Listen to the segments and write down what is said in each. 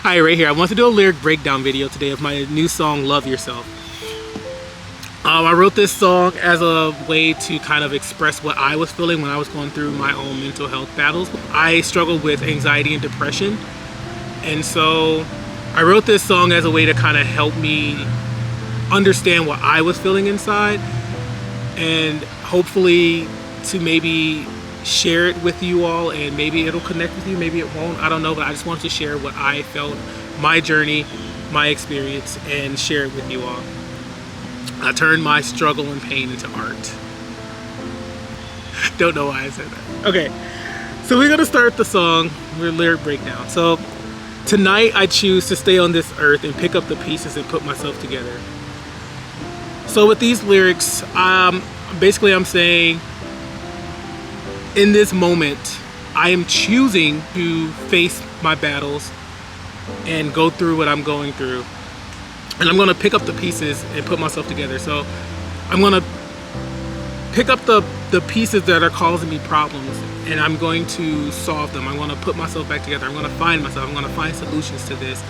Hi, right here. I want to do a lyric breakdown video today of my new song, Love Yourself. I wrote this song as a way to kind of express what I was feeling when I was going through my own mental health battles. I struggled with anxiety and depression, and so I wrote this song as a way to kind of help me understand what I was feeling inside, and hopefully to maybe share it with you all, and maybe it'll connect with you, maybe it won't, I don't know, but I just wanted to share what I felt, my journey, my experience, and share it with you all. I turned my struggle and pain into art. Don't know why I said that. Okay, so we're gonna start the song with lyric breakdown. So tonight I choose to stay on this earth and pick up the pieces and put myself together. So with these lyrics, basically I'm saying, in this moment, I am choosing to face my battles and go through what I'm going through. And I'm gonna pick up the pieces and put myself together. So I'm gonna pick up the pieces that are causing me problems, and I'm going to solve them. I'm gonna put myself back together. I'm gonna find myself. I'm gonna find solutions to this.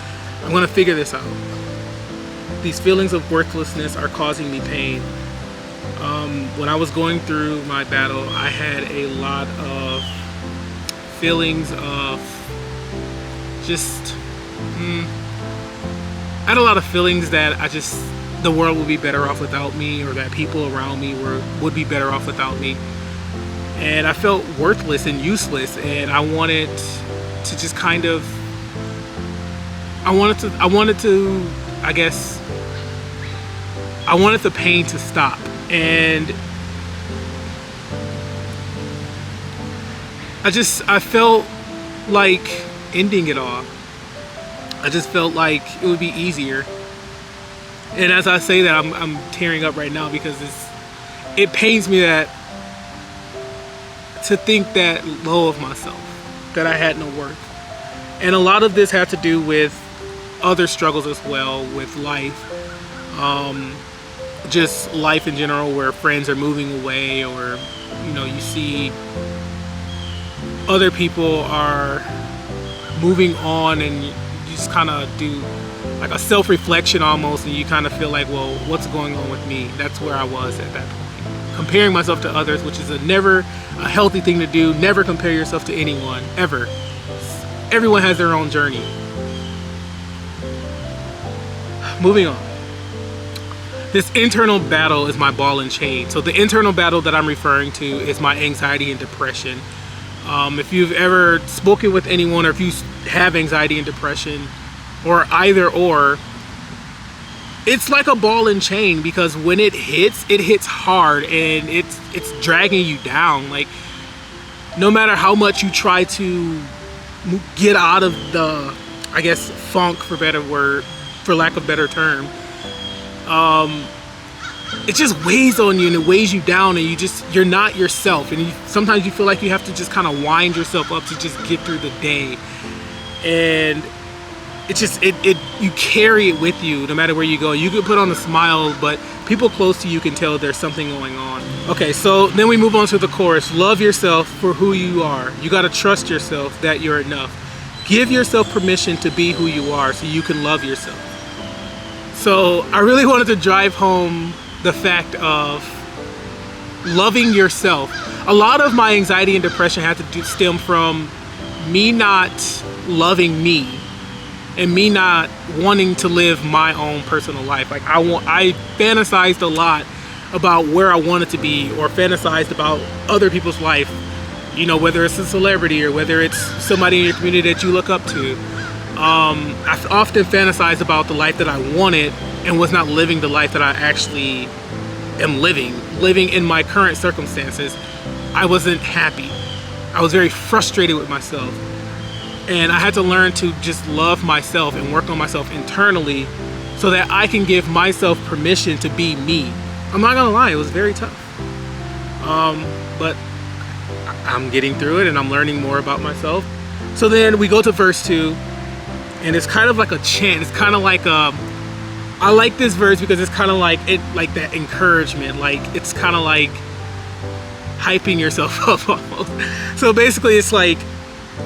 I'm gonna figure this out. These feelings of worthlessness are causing me pain. When I was going through my battle, I had a lot of feelings of just, I had a lot of feelings that the world would be better off without me, or that people around me would be better off without me. And I felt worthless and useless, and I wanted to just kind of, I wanted the pain to stop. And I felt like ending it all. I just felt like it would be easier. And as I say that, I'm tearing up right now, because it pains me to think that low of myself, that I had no worth. And a lot of this had to do with other struggles as well, with life. Just life in general, where friends are moving away, or you see other people are moving on, and you just kind of do like a self-reflection almost, and you kind of feel like, well, what's going on with me? That's where I was at that point, comparing myself to others, which is never a healthy thing to do. Never compare yourself to anyone, ever. Everyone has their own journey. Moving on. This internal battle is my ball and chain. So the internal battle that I'm referring to is my anxiety and depression. If you've ever spoken with anyone, or if you have anxiety and depression, or either or, it's like a ball and chain, because when it hits hard, and it's dragging you down. Like, no matter how much you try to get out of the, I guess, funk, for lack of a better term, it just weighs on you, and it weighs you down, and you're not yourself, and sometimes you feel like you have to just kind of wind yourself up to just get through the day. And you carry it with you no matter where you go. You can put on a smile, but people close to you can tell there's something going on. Okay, so then we move on to the chorus. Love yourself for who you are. You got to trust yourself that you're enough. Give yourself permission to be who you are, so you can love yourself. So I really wanted to drive home the fact of loving yourself. A lot of my anxiety and depression had to stem from me not loving me, and me not wanting to live my own personal life. Like, I fantasized a lot about where I wanted to be, or fantasized about other people's life, whether it's a celebrity, or whether it's somebody in your community that you look up to. I often fantasized about the life that I wanted, and was not living the life that I actually am living in my current circumstances. I wasn't happy. I was very frustrated with myself, and I had to learn to just love myself and work on myself internally, so that I can give myself permission to be me. I'm not gonna lie, it was very tough, but I'm getting through it, and I'm learning more about myself. So then we go to verse 2, and it's kind of like a chant. It's kind of like I like this verse because it's kind of like that encouragement. Like, it's kind of like hyping yourself up almost. So basically, it's like,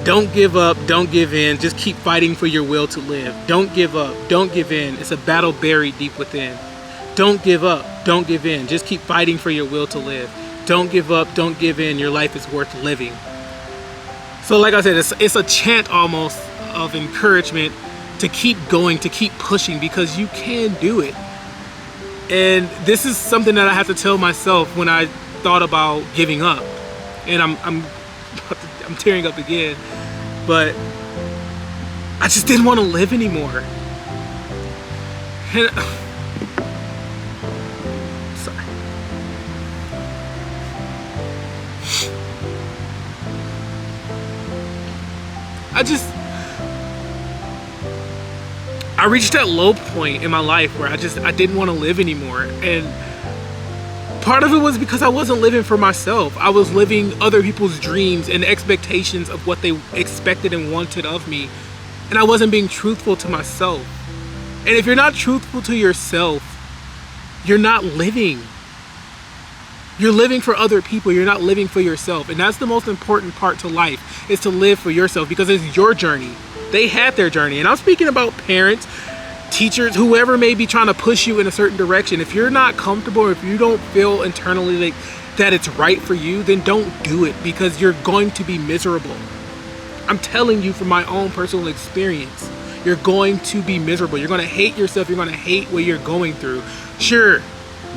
Don't give up, don't give in, just keep fighting for your will to live. Don't give up, don't give in, it's a battle buried deep within. Don't give up, don't give in, just keep fighting for your will to live. Don't give up, don't give in, your life is worth living. So like I said, it's a chant almost of encouragement to keep going, to keep pushing, because you can do it. And this is something that I have to tell myself when I thought about giving up. And I'm tearing up again, but I just didn't want to live anymore. And, sorry. I reached that low point in my life where I didn't want to live anymore. And part of it was because I wasn't living for myself. I was living other people's dreams and expectations of what they expected and wanted of me. And I wasn't being truthful to myself. And if you're not truthful to yourself, you're not living. You're living for other people. You're not living for yourself. And that's the most important part to life, is to live for yourself, because it's your journey. They had their journey. And I'm speaking about parents, teachers, whoever may be trying to push you in a certain direction. If you're not comfortable, or if you don't feel internally like that it's right for you, then don't do it, because you're going to be miserable. I'm telling you from my own personal experience, you're going to be miserable. You're going to hate yourself. You're going to hate what you're going through. Sure,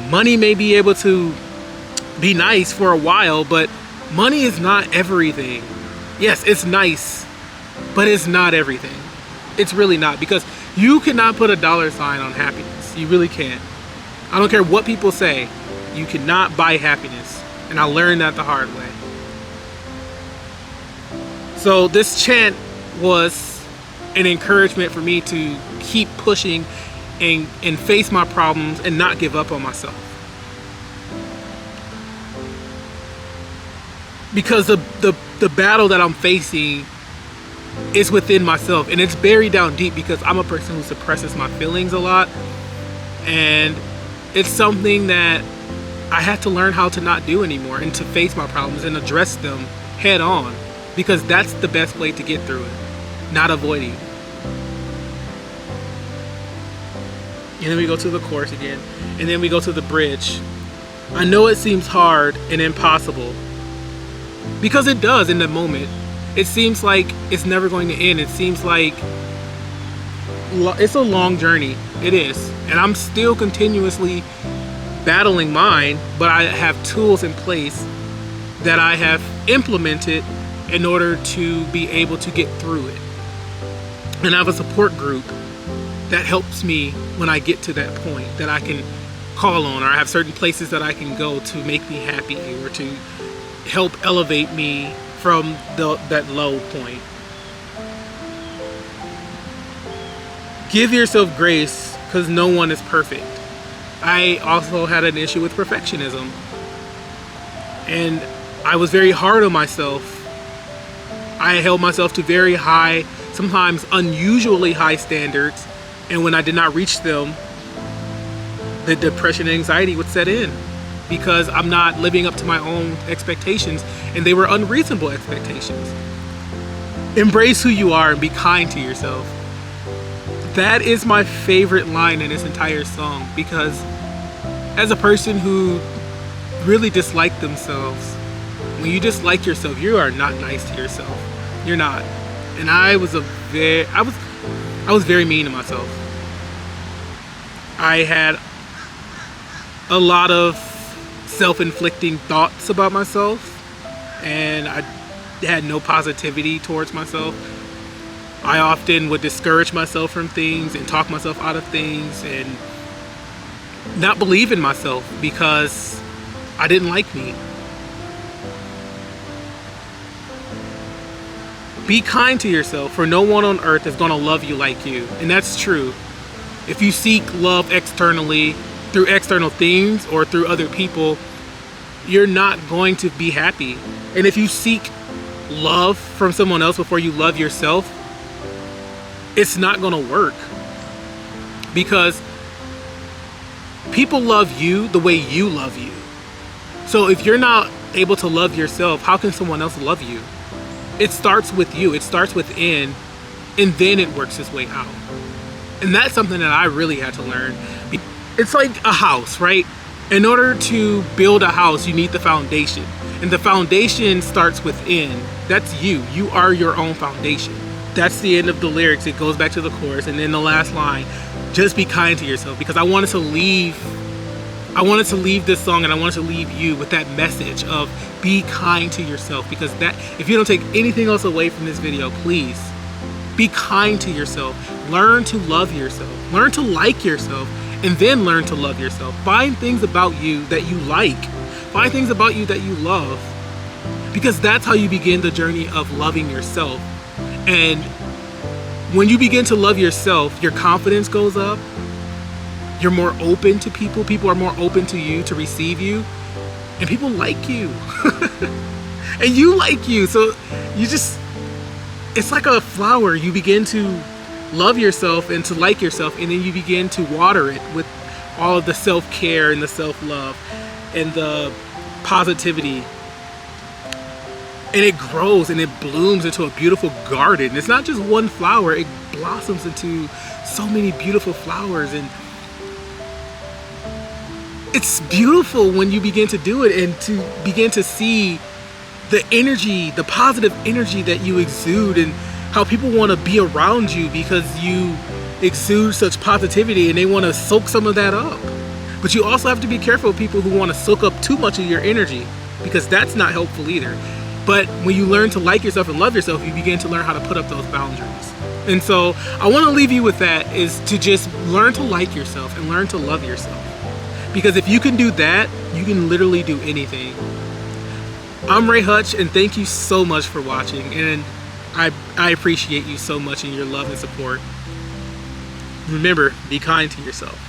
money may be able to be nice for a while, but money is not everything. Yes, it's nice, but it's not everything. It's really not, because you cannot put a dollar sign on happiness. You really can't. I don't care what people say. You cannot buy happiness. And I learned that the hard way. So this chant was an encouragement for me to keep pushing and face my problems and not give up on myself. Because the battle that I'm facing is within myself, and it's buried down deep, because I'm a person who suppresses my feelings a lot, and it's something that I had to learn how to not do anymore, and to face my problems and address them head on, because that's the best way to get through it, not avoiding. And then we go to the chorus again, and then we go to the bridge. I know it seems hard and impossible, because it does in the moment. It seems like it's never going to end. It seems like it's a long journey. It is. And I'm still continuously battling mine, but I have tools in place that I have implemented in order to be able to get through it. And I have a support group that helps me when I get to that point that I can call on, or I have certain places that I can go to make me happy, or to help elevate me from that low point. Give yourself grace, because no one is perfect. I also had an issue with perfectionism, and I was very hard on myself. I held myself to very high, sometimes unusually high standards, and when I did not reach them, the depression and anxiety would set in, because I'm not living up to my own expectations, and they were unreasonable expectations. Embrace who you are and be kind to yourself. That is my favorite line in this entire song, because as a person who really disliked themselves, when you dislike yourself, you are not nice to yourself. You're not. And I was very mean to myself. I had a lot of self-inflicting thoughts about myself, and I had no positivity towards myself. I often would discourage myself from things and talk myself out of things and not believe in myself because I didn't like me. Be kind to yourself, for no one on earth is going to love you like you. And that's true. If you seek love externally, through external things or through other people, you're not going to be happy. And if you seek love from someone else before you love yourself, it's not going to work, because people love you the way you love you. So if you're not able to love yourself, how can someone else love you? it starts with you. It starts within, and then it works its way out. And that's something that I really had to learn. It's like a house, right? In order to build a house, you need the foundation. And the foundation starts within. That's you. You are your own foundation. That's the end of the lyrics. It goes back to the chorus. And then the last line, just be kind to yourself. Because I wanted to leave this song, and I wanted to leave you with that message of be kind to yourself. Because that, if you don't take anything else away from this video, please be kind to yourself. Learn to love yourself. Learn to like yourself, and then learn to love yourself. Find things about you that you like. Find things about you that you love. Because that's how you begin the journey of loving yourself. And when you begin to love yourself, your confidence goes up. You're more open to people. People are more open to you, to receive you. And people like you. And you like you. So you just, it's like a flower. You begin to love yourself and to like yourself, and then you begin to water it with all of the self-care and the self-love and the positivity. And it grows and it blooms into a beautiful garden. It's not just one flower, it blossoms into so many beautiful flowers. And it's beautiful when you begin to do it and to begin to see the energy, the positive energy that you exude, and how people want to be around you because you exude such positivity, and they want to soak some of that up. But you also have to be careful of people who want to soak up too much of your energy, because that's not helpful either. But when you learn to like yourself and love yourself, you begin to learn how to put up those boundaries. And so I want to leave you with that, is to just learn to like yourself and learn to love yourself. Because if you can do that, you can literally do anything. I'm Ray Hutch, and thank you so much for watching. And I appreciate you so much in your love and support. Remember, be kind to yourself.